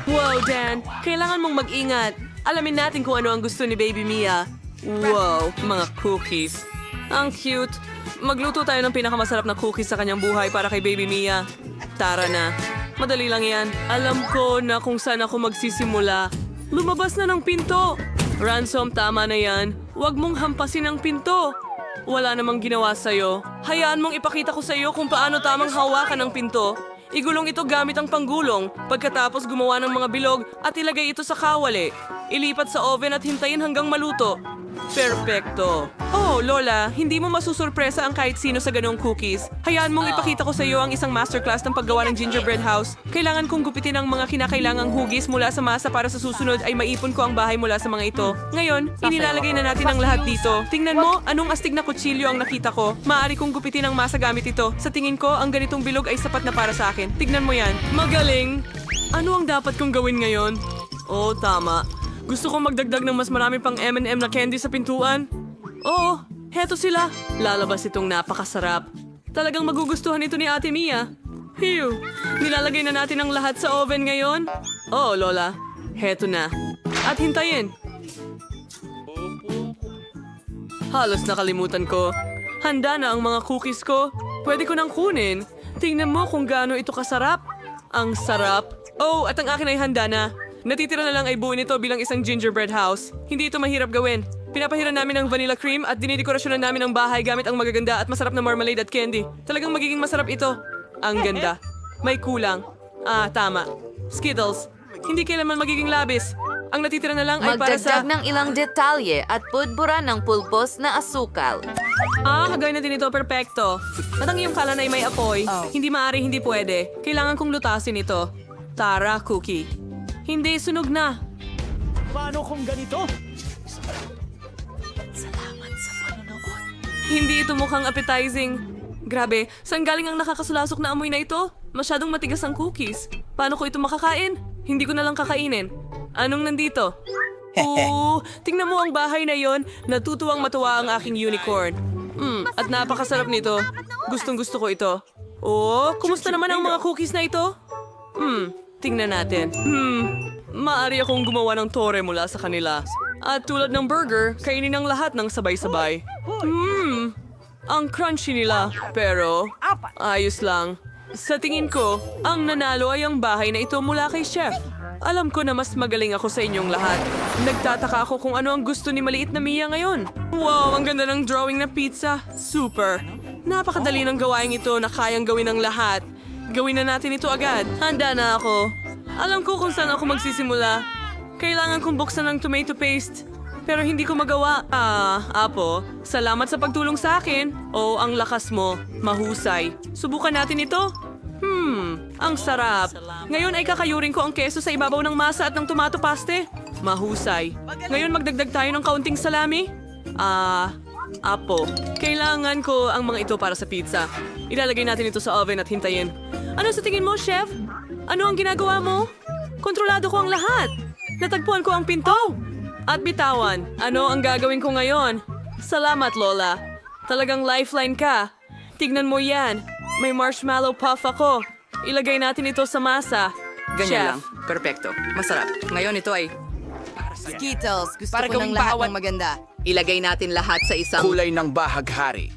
Wow, Dan! Kailangan mong mag-ingat. Alamin natin kung ano ang gusto ni Baby Mia. Wow, mga cookies. Ang cute. Magluto tayo ng pinakamasarap na cookies sa kanyang buhay para kay Baby Mia. Tara na. Madali lang yan. Alam ko na kung saan ako magsisimula. Lumabas na ng pinto. Ransom, tama na yan. Huwag mong hampasin ang pinto. Wala namang ginawa sa'yo. Hayaan mong ipakita ko sa'yo kung paano tamang hawakan ang pinto. Igulong ito gamit ang panggulong, pagkatapos gumawa ng mga bilog at ilagay ito sa kawali. Ilipat sa oven at hintayin hanggang maluto. Perpekto. Oh, Lola, hindi mo masusurpresa ang kahit sino sa ganong cookies. Hayaan mong ipakita ko sa iyo ang isang masterclass ng paggawa ng gingerbread house. Kailangan kong gupitin ang mga kinakailangang hugis mula sa masa para sa susunod ay maipon ko ang bahay mula sa mga ito. Ngayon, inilalagay na natin ang lahat dito. Tingnan mo, anong astig na kutsilyo ang nakita ko. Maaari kong gupitin ang masa gamit ito. Sa tingin ko, ang ganitong bilog ay sapat na para sa akin. Tignan mo yan. Magaling! Ano ang dapat kong gawin ngayon? Oh, tama. Gusto kong magdagdag ng mas marami pang M&M na candy sa pintuan. Oo, heto sila. Lalabas itong napakasarap. Talagang magugustuhan ito ni Ate Mia. Phew! Nilalagay na natin ang lahat sa oven ngayon. Oo, Lola. Heto na. At hintayin. Halos nakalimutan ko. Handa na ang mga cookies ko. Pwede ko nang kunin. Tingnan mo kung gaano ito kasarap. Ang sarap. Oh, at ang akin ay handa na. Natitira na lang ay buuin ito bilang isang gingerbread house. Hindi ito mahirap gawin. Pinapahiran namin ng vanilla cream at dinidekorasyonan namin ang bahay gamit ang magaganda at masarap na marmalade at candy. Talagang magiging masarap ito. Ang ganda. May kulang. Ah, tama. Skittles. Hindi kailanman magiging labis. Ang natitira na lang ay para sa... Magdagdag ng ilang detalye at pudbura ng pulbos na asukal. Ah, gawin natin ito perfecto. At ang iyong kalan ay may apoy. Hindi maaari, hindi pwede. Kailangan kong lutasin ito. Tara, cookie. Hindi, sunog na. Paano kung ganito? Hindi ito mukhang appetizing. Grabe, saan galing ang nakakasulasok na amoy na ito? Masyadong matigas ang cookies. Paano ko ito makakain? Hindi ko na lang kakainin. Anong nandito? Oo, tingnan mo ang bahay na yon. Natutuwang matuwa ang aking unicorn. At napakasarap nito. Gustong gusto ko ito. Oh, kumusta naman ang mga cookies na ito? Tingnan natin. Maaari akong gumawa ng tore mula sa kanila. At tulad ng burger, kainin ang lahat ng sabay-sabay. Ang crunchy nila. Pero, ayos lang. Sa tingin ko, ang nanalo ay ang bahay na ito mula kay Chef. Alam ko na mas magaling ako sa inyong lahat. Nagtataka ako kung ano ang gusto ni maliit na Mia ngayon. Wow, ang ganda ng drawing na pizza. Super. Napakadali ng gawain ito na kayang gawin ng lahat. Gawin na natin ito agad. Handa na ako. Alam ko kung saan ako magsisimula. Kailangan kong buksan ng tomato paste. Pero hindi ko magawa. Apo, salamat sa pagtulong sa akin. Oh, ang lakas mo. Mahusay. Subukan natin ito. Ang sarap. Ngayon ay kakayurin ko ang keso sa ibabaw ng masa at ng tomato paste. Mahusay. Ngayon magdagdag tayo ng kaunting salami. Apo, kailangan ko ang mga ito para sa pizza. Ilalagay natin ito sa oven at hintayin. Ano sa tingin mo, Chef? Ano ang ginagawa mo? Kontrolado ko ang lahat. Natagpuan ko ang pinto. At bitawan, ano ang gagawin ko ngayon? Salamat, Lola. Talagang lifeline ka. Tignan mo yan. May marshmallow puff ako. Ilagay natin ito sa masa. Ganyan Chef. lang. Perpekto. Masarap. Ngayon ito ay... Skittles, gusto Para ko ng gawing lahat bawat- ng maganda. Ilagay natin lahat sa isang... Kulay ng bahaghari.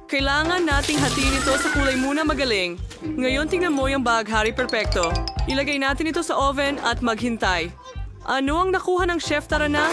Kailangan nating hatiin ito sa kulay muna magaling. Ngayon tingnan mo yung bahaghari perfecto. Ilagay natin ito sa oven at maghintay. Ano ang nakuha ng chef, tara na?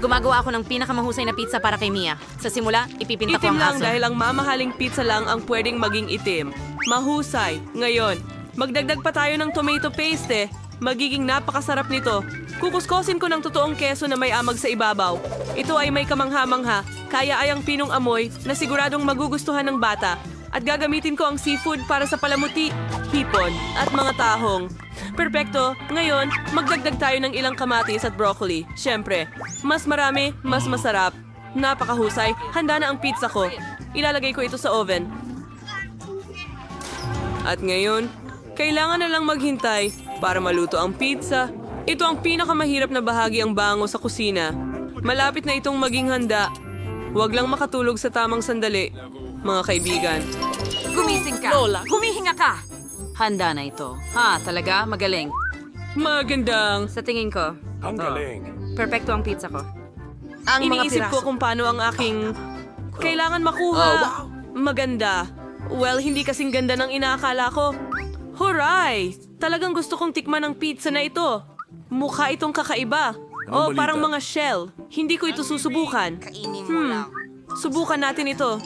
Gumagawa ako ng pinakamahusay na pizza para kay Mia. Sa simula, ipipinta ko Itim ang lang aso. dahil ang mamahaling pizza lang ang pwedeng maging itim. Mahusay. Ngayon, magdagdag pa tayo ng tomato paste. Magiging napakasarap nito. Kukuskosin ko ng totoong keso na may amag sa ibabaw. Ito ay may kamangha-mangha, kaya ay ang pinong amoy na siguradong magugustuhan ng bata. At gagamitin ko ang seafood para sa palamuti, hipon, at mga tahong. Perpekto. Ngayon, magdagdag tayo ng ilang kamatis at broccoli. Siyempre, mas marami, mas masarap. Napakahusay. Handa na ang pizza ko. Ilalagay ko ito sa oven. At ngayon, kailangan na lang maghintay para maluto ang pizza. Ito ang pinakamahirap na bahagi ang bango sa kusina. Malapit na itong maging handa. Huwag lang makatulog sa tamang sandali, mga kaibigan. Gumising ka! Lola. Humihinga ka! Handa na ito. Talaga? Magaling. Magandang. Sa tingin ko, Ang galing. perpekto ang pizza ko. Iniisip ko kung paano ang aking kailangan makuha. Maganda. Well, hindi kasing ganda ng inaakala ko. Huray! Talagang gusto kong tikman ang pizza na ito. Mukha itong kakaiba. Anong balita? Parang mga shell. Hindi ko ito susubukan. Subukan natin ito.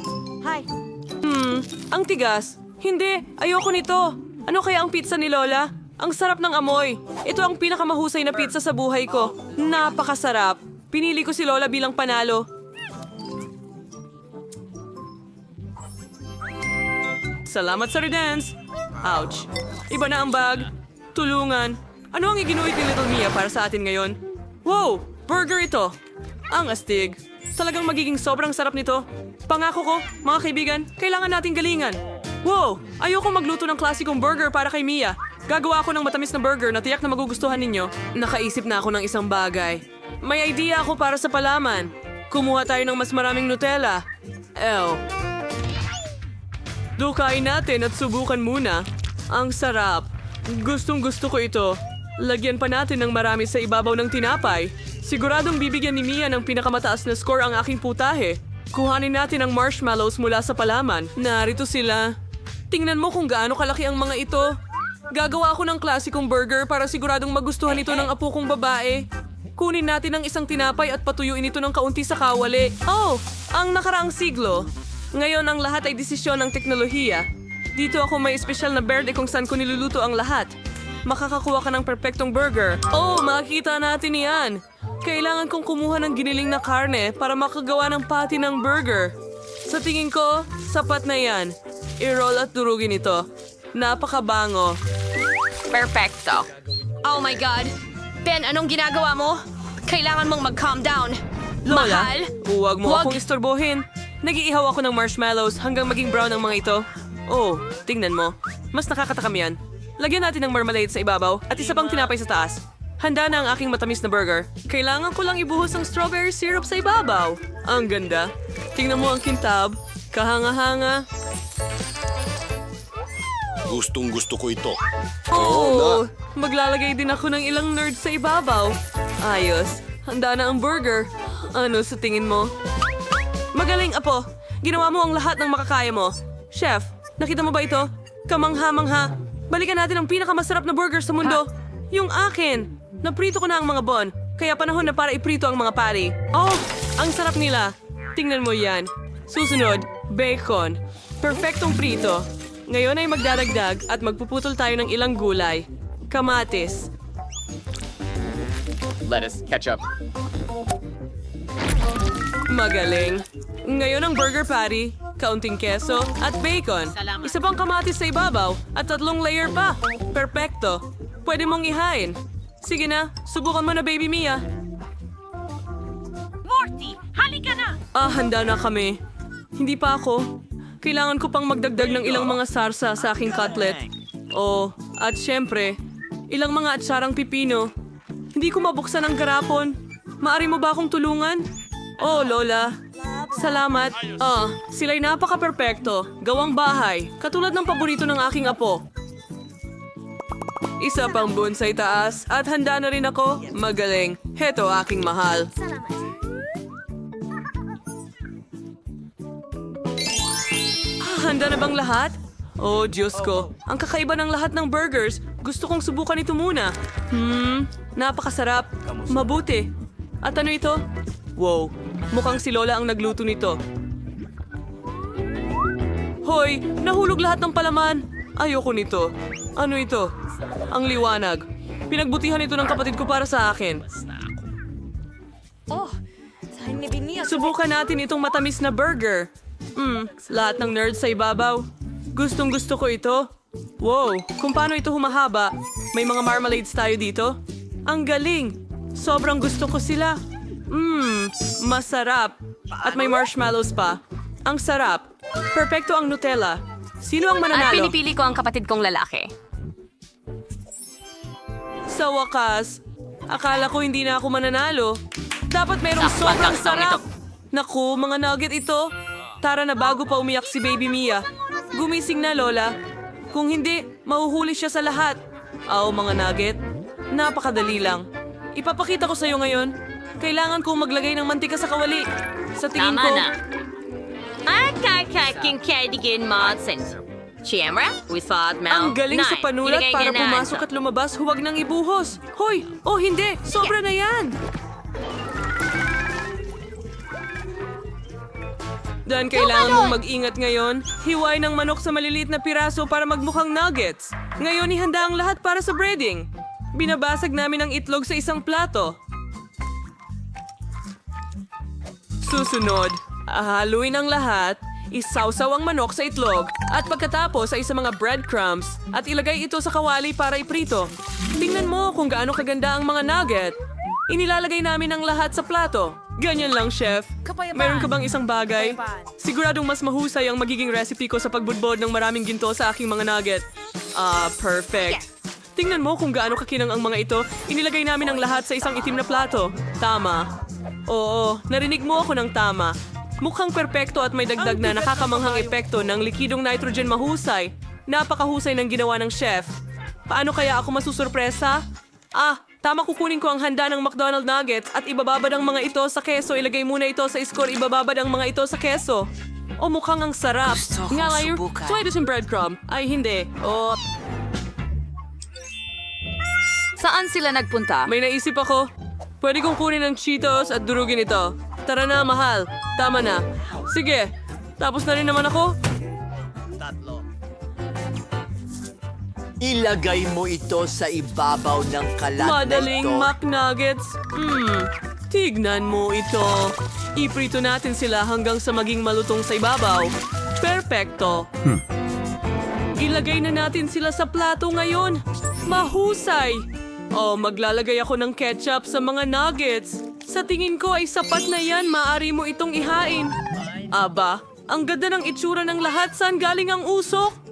Ang tigas. Hindi, ayoko nito. Ano kaya ang pizza ni Lola? Ang sarap ng amoy. Ito ang pinakamahusay na pizza sa buhay ko. Napakasarap. Pinili ko si Lola bilang panalo. Salamat sa redance. Ouch. Iba na ang bag. Tulungan. Ano ang iginuhit ni Little Mia para sa atin ngayon? Wow! Burger ito. Ang astig. Talagang magiging sobrang sarap nito. Pangako ko, mga kaibigan, kailangan nating galingan. Wow! Ayoko magluto ng klasikong burger para kay Mia. Gagawa ako ng matamis na burger na tiyak na magugustuhan ninyo. Nakaisip na ako ng isang bagay. May idea ako para sa palaman. Kumuha tayo ng mas maraming Nutella. Dukain natin at subukan muna. Ang sarap. Gustong gusto ko ito. Lagyan pa natin ng marami sa ibabaw ng tinapay. Siguradong bibigyan ni Mia ng pinakamataas na score ang aking putahe. Kuhanin natin ang marshmallows mula sa palaman. Narito sila. Tingnan mo kung gaano kalaki ang mga ito. Gagawa ako ng klasikong burger para siguradong magustuhan ito ng apo kong babae. Kunin natin ang isang tinapay at patuyuin ito ng kaunti sa kawali. Oh, ang nakaraang siglo. Ngayon ang lahat ay desisyon ng teknolohiya. Dito ako may espesyal na berde kung saan ko niluluto ang lahat. Makakakuha ka ng perpektong burger. Oh, makikita natin yan. Kailangan kong kumuha ng giniling na karne para makagawa ng patty ng burger. Sa tingin ko, sapat na yan. I-roll at durugin ito. Napakabango. Perfecto. Oh my God. Ben, anong ginagawa mo? Kailangan mong mag-calm down. Lola, Mahal? huwag mo Huwag. akong istorbohin. Nag-iihaw ako ng marshmallows hanggang maging brown ang mga ito. Oh, tingnan mo. Mas nakakatakam yan. Lagyan natin ng marmalade sa ibabaw at isa pang tinapay sa taas. Handa na ang aking matamis na burger. Kailangan ko lang ibuhos ang strawberry syrup sa ibabaw. Ang ganda. Tingnan mo ang kintab. Kahanga-hanga. Gustong gusto ko ito. Oh, maglalagay din ako ng ilang nerds sa ibabaw. Ayos. Handa na ang burger. Ano sa tingin mo? Magaling, Apo. Ginawa mo ang lahat ng makakaya mo. Chef, nakita mo ba ito? Kamangha-mangha. Balikan natin ang pinakamasarap na burger sa mundo. Yung akin. Naprito ko na ang mga bon. Kaya panahon na para iprito ang mga patty. Oh, ang sarap nila. Tingnan mo yan. Susunod, bacon. Perfectong prito. Ngayon ay magdadagdag at magpuputol tayo ng ilang gulay. Kamatis. Lettuce, ketchup. Magaling. Ngayon ang burger patty, kaunting keso, at bacon. Isa pang kamatis sa ibabaw at 3 layer pa. Perpekto. Pwede mong ihain. Sige na, subukan mo na, baby Mia. Morty, halika na! Handa na kami. Hindi pa ako. Kailangan ko pang magdagdag ng ilang mga sarsa sa aking cutlet. Oh, at syempre, ilang mga atsarang pipino. Hindi ko mabuksan ang garapon. Maari mo ba akong tulungan? Oh, Lola. Salamat. Sila'y napaka-perpekto. Gawang bahay. Katulad ng paborito ng aking apo. Isa pang bonsai taas at handa na rin ako. Magaling. Heto aking mahal. Handa na bang lahat? Oh, Diyos ko. Ang kakaiba ng lahat ng burgers. Gusto kong subukan ito muna. Napakasarap. Mabuti. At ano ito? Wow, mukhang si Lola ang nagluto nito. Hoy, nahulog lahat ng palaman. Ayoko nito. Ano ito? Ang liwanag. Pinagbutihan ito ng kapatid ko para sa akin. Subukan natin itong matamis na burger. Lahat ng nerds sa ibabaw. Gustong gusto ko ito. Wow, kung paano ito humahaba. May mga marmalades tayo dito. Ang galing. Sobrang gusto ko sila. Masarap. At may marshmallows pa. Ang sarap. Perpekto ang Nutella. Sino ang At mananalo? pinipili ko ang kapatid kong lalaki. Sa wakas, akala ko hindi na ako mananalo. Dapat merong Sakpat sobrang ang song sarap. ito. Naku, mga nugget ito. Tara na bago pa umiyak si Baby Mia. Gumising na, Lola. Kung hindi, mahuhuli siya sa lahat. Mga nugget. Napakadali lang. Ipapakita ko sa'yo ngayon. Kailangan kong maglagay ng mantika sa kawali. Sa tingin Tama ko... na. Kakaking kadigin Madsen. Siyempre, we thought Mel. Ang galing sa panulat Ilagay para ka na, pumasok at lumabas, huwag nang ibuhos. Hoy! Oh, hindi! Sobra na yan! Dan, kailangan mong mag-ingat ngayon. Hiway ng manok sa maliliit na piraso para magmukhang nuggets. Ngayon, ihanda ang lahat para sa breading. Binabasag namin ang itlog sa isang plato. Susunod, haluin ang lahat, isawsaw ang manok sa itlog, at pagkatapos ay sa mga breadcrumbs at ilagay ito sa kawali para iprito. Tingnan mo kung gaano kaganda ang mga nugget. Inilalagay namin ang lahat sa plato. Ganyan lang, chef. Meron ka bang isang bagay? Siguradong mas mahusay ang magiging recipe ko sa pagbudbod ng maraming ginto sa aking mga nugget. Perfect. Tingnan mo kung gaano kakinang ang mga ito. Inilagay namin ang lahat sa isang itim na plato. Tama. Oo, narinig mo ako ng tama. Mukhang perpekto at may dagdag na nakakamanghang epekto ng likidong nitrogen mahusay. Napakahusay ng ginawa ng chef. Paano kaya ako masusurpresa? Tama, kukunin ko ang handa ng McDonald's Nuggets at ibababad ang mga ito sa keso. Ilagay muna ito sa score, ibababad ang mga ito sa keso. Mukhang ang sarap. Nga layer, try this in breadcrumb. Ay, hindi. Saan sila nagpunta? May naisip ako. Pwede kong kunin ang Cheetos at durugin ito. Tara na, mahal. Tama na. Sige. Tapos na rin naman ako. Ilagay mo ito sa ibabaw ng kalat Madaling na ito. McNuggets. Tignan mo ito. Iprito natin sila hanggang sa maging malutong sa ibabaw. Perpekto. Ilagay na natin sila sa plato ngayon. Mahusay. Maglalagay ako ng ketchup sa mga nuggets. Sa tingin ko ay sapat na yan. Maaari mo itong ihain. Aba, ang ganda ng itsura ng lahat. Saan galing ang usok?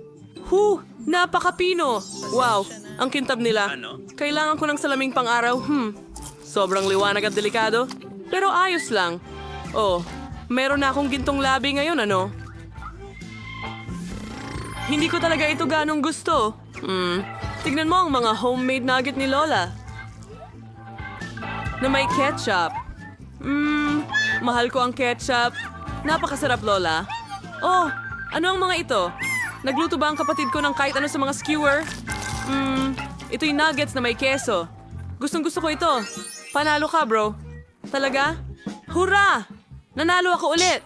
Napakapino. Wow, ang kintab nila. Kailangan ko ng salaming pang-araw. Sobrang liwanag at delikado. Pero ayos lang. Meron na akong gintong labi ngayon, ano? Hindi ko talaga ito ganong gusto. Tignan mo ang mga homemade nugget ni Lola. Na may ketchup. Mahal ko ang ketchup. Napakasarap, Lola. Ano ang mga ito? Nagluto ba ang kapatid ko ng kahit ano sa mga skewer? Ito'y nuggets na may keso. Gustong-gusto ko ito. Panalo ka, bro. Talaga? Hurra! Nanalo ako ulit!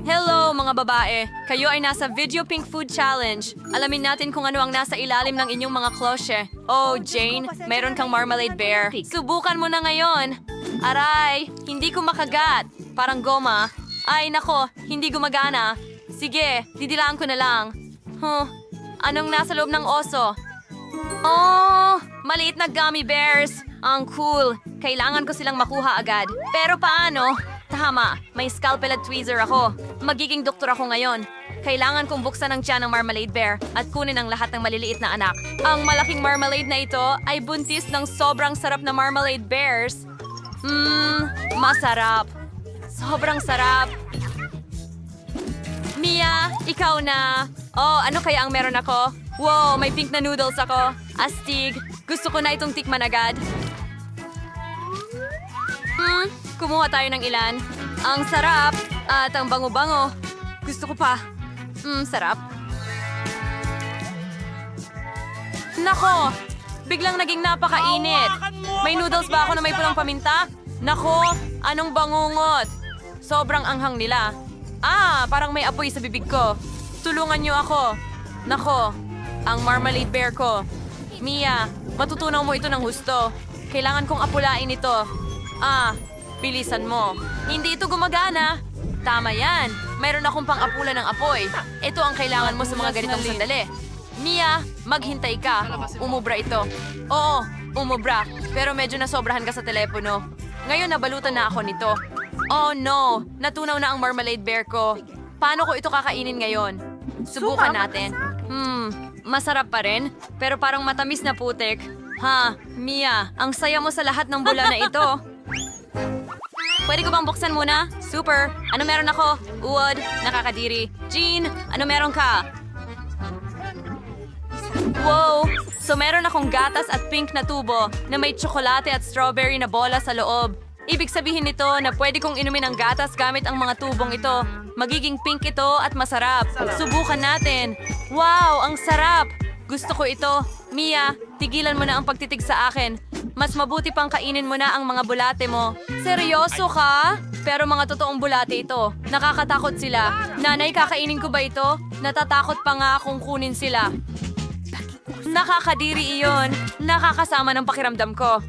Hello, mga babae. Kayo ay nasa Video Pink Food Challenge. Alamin natin kung ano ang nasa ilalim ng inyong mga klosye. Jane, meron kang marmalade bear. Subukan mo na ngayon. Aray, hindi ko makagat. Parang goma. Ay, nako, hindi gumagana. Sige, didilaan ko na lang. Anong nasa loob ng oso? Maliit na gummy bears. Ang cool. Kailangan ko silang makuha agad. Pero paano? Tama, may scalpel at tweezer ako. Magiging doktor ako ngayon. Kailangan kong buksan ang tiyan ng marmalade bear at kunin ang lahat ng maliliit na anak. Ang malaking marmalade na ito ay buntis ng sobrang sarap na marmalade bears. Masarap. Sobrang sarap. Mia, ikaw na. Ano kaya ang meron ako? Wow, may pink na noodles ako. Astig. Gusto ko na itong tikman agad. Kumuha tayo ng ilan. Ang sarap at ang bango-bango. Gusto ko pa. Sarap. Nako, biglang naging napakainit. May noodles ba ako na may pulang paminta? Nako, anong bangungot? Sobrang anghang nila. Parang may apoy sa bibig ko. Tulungan niyo ako. Nako, ang marmalade bear ko. Mia, matutunaw mo ito ng husto. Kailangan kong apulain ito. Bilisan mo. Hindi ito gumagana. Tama yan. Mayroon akong pang-apula ng apoy. Ito ang kailangan mo sa mga ganitong sandali. Mia, maghintay ka. Umubra ito. Oo, umubra. Pero medyo nasobrahan ka sa telepono. Ngayon nabalutan na ako nito. Oh no, natunaw na ang marmalade bear ko. Paano ko ito kakainin ngayon? Subukan natin. Masarap pa rin, pero parang matamis na putik. Mia, ang saya mo sa lahat ng bula na ito. Pwede ko bang buksan muna? Super! Ano meron ako? Uod, nakakadiri. Jean, ano meron ka? Wow! So meron akong gatas at pink na tubo na may tsokolate at strawberry na bola sa loob. Ibig sabihin nito na pwede kong inumin ang gatas gamit ang mga tubong ito. Magiging pink ito at masarap. Subukan natin. Wow, ang sarap! Gusto ko ito. Mia, tigilan mo na ang pagtitig sa akin. Mas mabuti pang kainin mo na ang mga bulate mo. Seryoso ka? Pero mga totoong bulate ito. Nakakatakot sila. Nanay, kakainin ko ba ito? Natatakot pa nga akong kunin sila. Nakakadiri iyon. Nakakasama ng pakiramdam ko.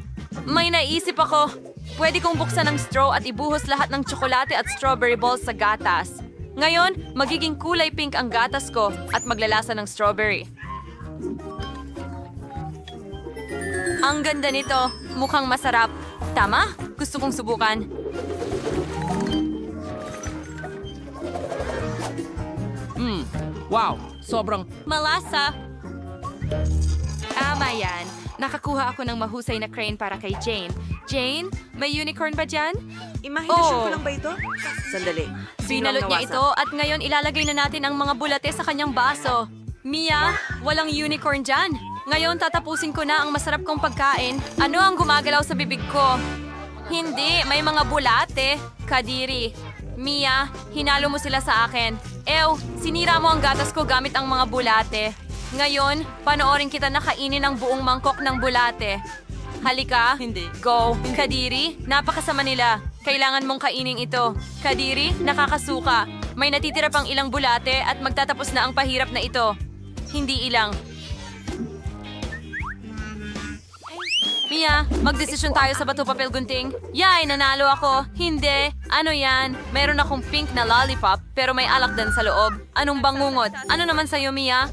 May naisip ako. Pwede kong buksan ang straw at ibuhos lahat ng tsokolate at strawberry balls sa gatas. Ngayon, magiging kulay pink ang gatas ko at maglalasa ng strawberry. Ang ganda nito. Mukhang masarap. Tama? Gusto kong subukan. Wow, sobrang Malasa. Tama yan. Nakakuha ako ng mahusay na crane para kay Jane. Jane, may unicorn ba dyan? Imahinasyon ko lang ba ito? Sandali. Binalot niya ito at ngayon ilalagay na natin ang mga bulate sa kanyang baso. Mia, walang unicorn dyan. Ngayon tatapusin ko na ang masarap kong pagkain. Ano ang gumagalaw sa bibig ko? Hindi, may mga bulate. Kadiri. Mia, hinalo mo sila sa akin. Ew, sinira mo ang gatas ko gamit ang mga bulate. Ngayon, panoorin kita na kainin ang buong mangkok ng bulate. Halika. Hindi. Go. Kadiri, napakasama nila. Kailangan mong kainin ito. Kadiri, nakakasuka. May natitira pang ilang bulate at magtatapos na ang pahirap na ito. Hindi ilang. Mia, magdesisyon tayo sa bato papel gunting. Yay, nanalo ako. Hindi. Ano yan? Meron akong pink na lollipop pero may alak din sa loob. Anong bangungot? Ano naman sa'yo, Mia?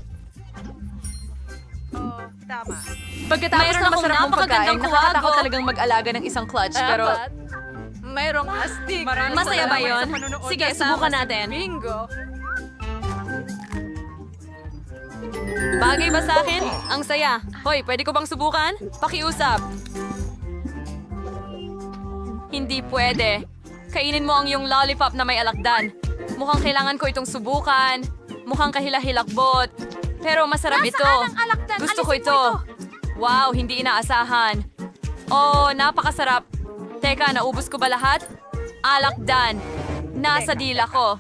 Pagkatapos Mayroon ng akong masarap mong pagkain, napakagandang nakakatakot kuwago. talagang mag-alaga ng isang clutch. Pero mayroong astig. Masaya ba yon? Sige, subukan natin. Bingo. Bagay ba sa akin? Ang saya. Hoy, pwede ko bang subukan? Pakiusap. Hindi pwede. Kainin mo ang iyong lollipop na may alakdan. Mukhang kailangan ko itong subukan. Mukhang kahila-hilakbot. Pero masarap ito. Gusto ko ito. Wow, hindi inaasahan. Oh, napakasarap. Teka, naubos ko ba lahat? Alakdan. Nasa dila ko.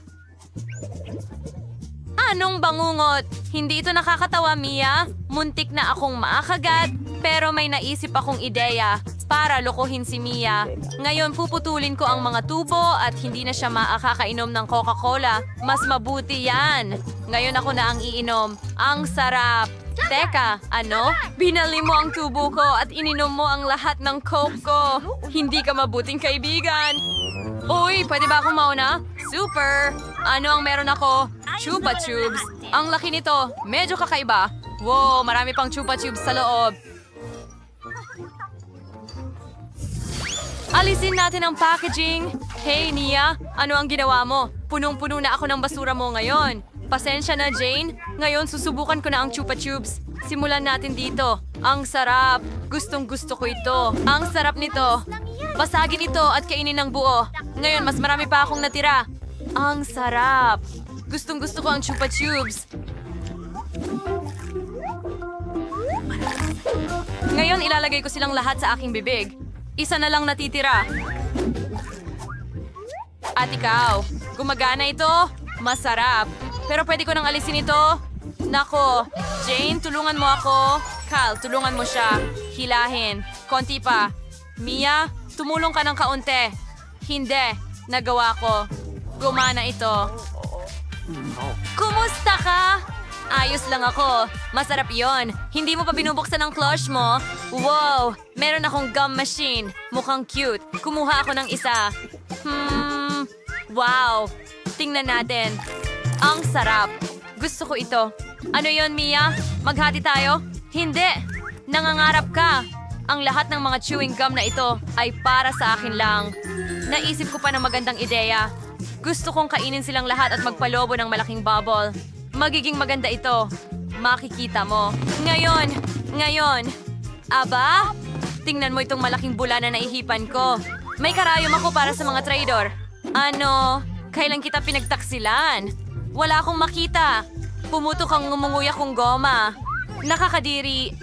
Anong bangungot? Hindi ito nakakatawa, Mia. Muntik na akong maakagat, pero may naisip akong ideya para lokohin si Mia. Ngayon puputulin ko ang mga tubo at hindi na siya makakainom ng Coca-Cola. Mas mabuti yan. Ngayon ako na ang iinom. Ang sarap. Teka, ano? Binali mo ang tubo ko at ininom mo ang lahat ng Coke ko. Hindi ka mabuting kaibigan. Uy, pwede ba akong mauna? Super! Ano ang meron ako? Chupa Tubes. Ang laki nito. Medyo kakaiba. Wow, marami pang Chupa Tubes sa loob. Alisin natin ang packaging. Hey, Nia. Ano ang ginawa mo? Punong-puno na ako ng basura mo ngayon. Pasensya na, Jane. Ngayon, susubukan ko na ang Chupa Tubes. Simulan natin dito. Ang sarap. Gustong-gusto ko ito. Ang sarap nito. Basagin ito at kainin ng buo. Ngayon, mas marami pa akong natira. Ang sarap. Gustong-gusto ko ang Chupa Tubes. Ngayon, ilalagay ko silang lahat sa aking bibig. Isa na lang natitira. At ikaw, gumagana ito? Masarap. Pero pwede ko nang alisin ito? Nako, Jane, tulungan mo ako. Cal, tulungan mo siya. Hilahin. Konti pa. Mia, tumulong ka ng kaunti. Hindi. Nagawa ko. Gumana ito. Kumusta ka? Ayos lang ako. Masarap yon. Hindi mo pa binubuksan ang clutch mo? Wow! Meron akong gum machine. Mukhang cute. Kumuha ako ng isa. Wow! Tingnan natin. Ang sarap. Gusto ko ito. Ano yon, Mia? Maghati tayo? Hindi. Nangangarap ka. Ang lahat ng mga chewing gum na ito ay para sa akin lang. Naisip ko pa ng magandang ideya. Gusto kong kainin silang lahat at magpalobo ng malaking bubble. Magiging maganda ito. Makikita mo. Ngayon. Aba? Tingnan mo itong malaking bula na naihipan ko. May karayom ako para sa mga traidor. Ano? Kailan kita pinagtaksilan? Wala akong makita. Pumutok ang ngumunguya kong goma. Nakakadiri.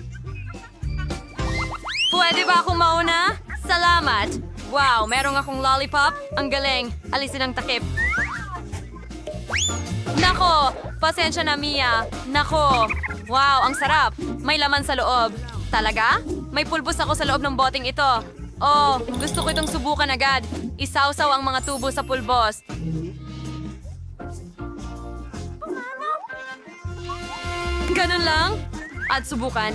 Pwede ba akong mauna? Salamat. Wow, merong akong lollipop. Ang galing. Alisin ang takip. Nako, pasensya na Mia. Nako, wow, ang sarap. May laman sa loob. Talaga? May pulbos ako sa loob ng boteng ito. Oh, gusto ko itong subukan agad. Isawsaw ang mga tubo sa pulbos. Ganun lang? At subukan.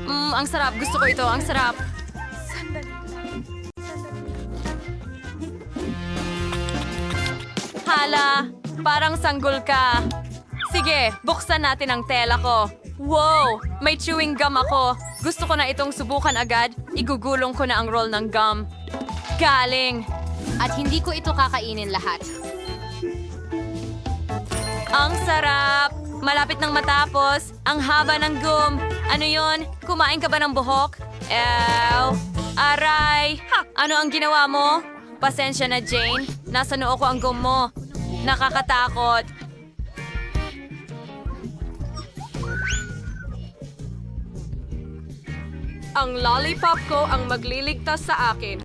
Ang sarap. Gusto ko ito. Ang sarap. Hala, parang sanggol ka. Sige, buksan natin ang tela ko. Wow, may chewing gum ako. Gusto ko na itong subukan agad. Igugulong ko na ang roll ng gum. Galing. At hindi ko ito kakainin lahat. Ang sarap! Malapit nang matapos. Ang haba ng gum. Ano yon? Kumain ka ba ng buhok? Ew! Aray! Ano ang ginawa mo? Pasensya na, Jane. Nasa noo ko ang gum mo. Nakakatakot. Ang lollipop ko ang magliligtas sa akin.